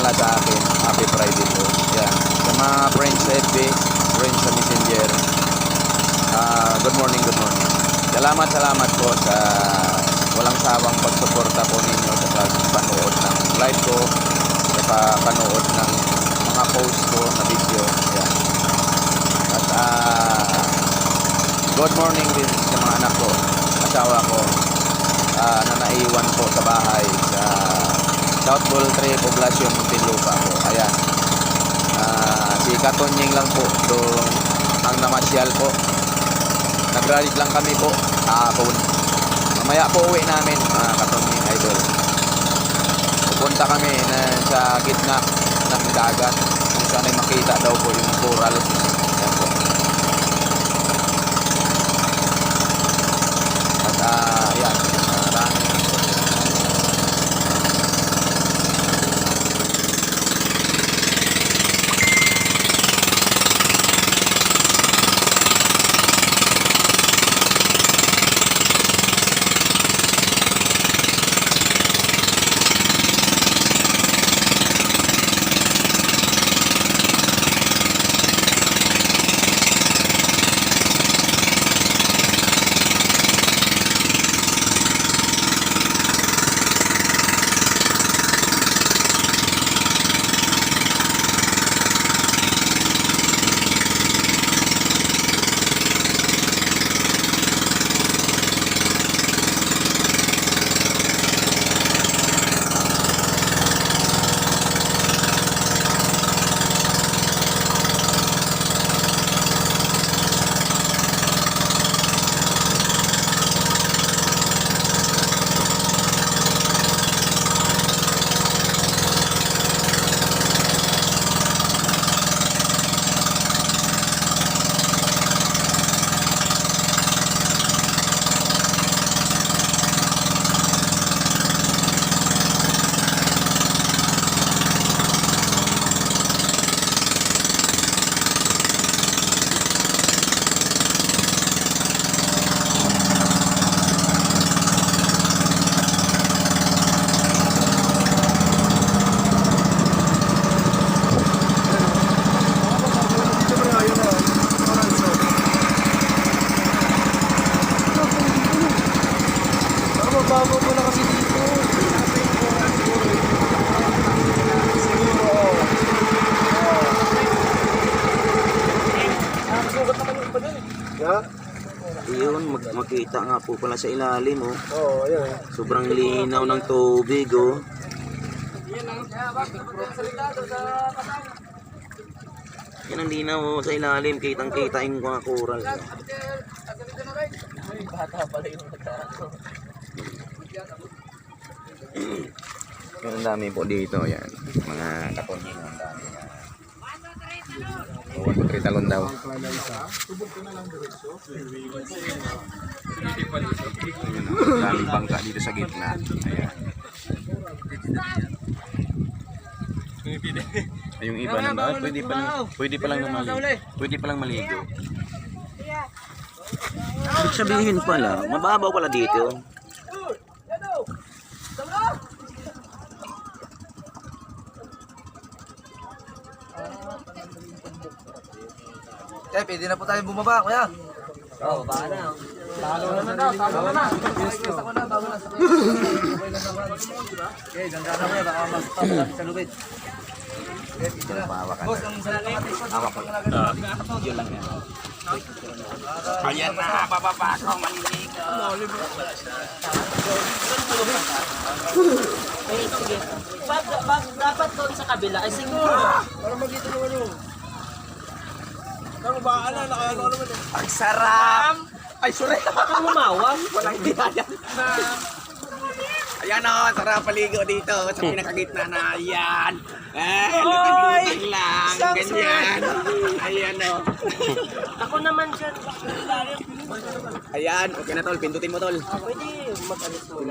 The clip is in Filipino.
pala sa akin. Happy Friday po. Yan. Sa mga friends sa FB, friends sa Messenger. Good morning, good morning. Salamat po sa walang sawang pagsuporta po ninyo sa panood ng live ko, sa panood ng mga post ko na video. Yan. At good morning din sa mga anak ko, asawa ko, na naiwan po sa bahay sa South Poultry Poblacion, Muntinlupa po. Ayan. Si Katonying lang po doon ang namasyal po. Nag-rally lang kami po kahapon. Mamaya po uwi namin, mga Katonying idol. Pupunta kami sa gitna ng dagat kung saan ay makita daw po yung coral. Ayan po. At ayan, bago ko na kasi dito. Siguro. Sugat naman yung iba dun eh. Ha? Yun, makita nga po pala sa ilalim, oh. Oo, ayan. Sobrang linaw ng tubig, oh. Yan ang linaw, oh, sa ilalim. Kitang-kita yung mga coral. Bata pala yung nagkakaroon. ang dami po dito. Yan. Mga Katonying. Ang dami na. 1, 2, 3 talon daw. Daming bangka dito sa gitna. Ayan. Ay, yung iba naman, pwede pa lang maligo. Ibig sabihin pala, mababaw pala dito. Kaya pwede na po tayo bumaba, kuya. Oo, baba na. Talo na daw, talo na. Yes, ako na, bago na. Okay, ganda na kuya, baka magpapalapit sa lubid. Boss, ang salamat ay Hawak ko. Yun lang yan. Ayan na, papapasok, maliligo. Dapat doon sa kabila ay siguro. para magdito naman yung... Kano ba, nakayalo naman eh. Ang sarap! Ay, sorry! Ang humawang. Walang dinaya. Ayan o, sarap paligo dito sa pinakagitna na. Ayan. Lutang-lutang lang. Ganyan. Ayan o. Ako naman dyan. Ayan, okay na tol. Pindutin mo tol. Pwede mag-alis mo.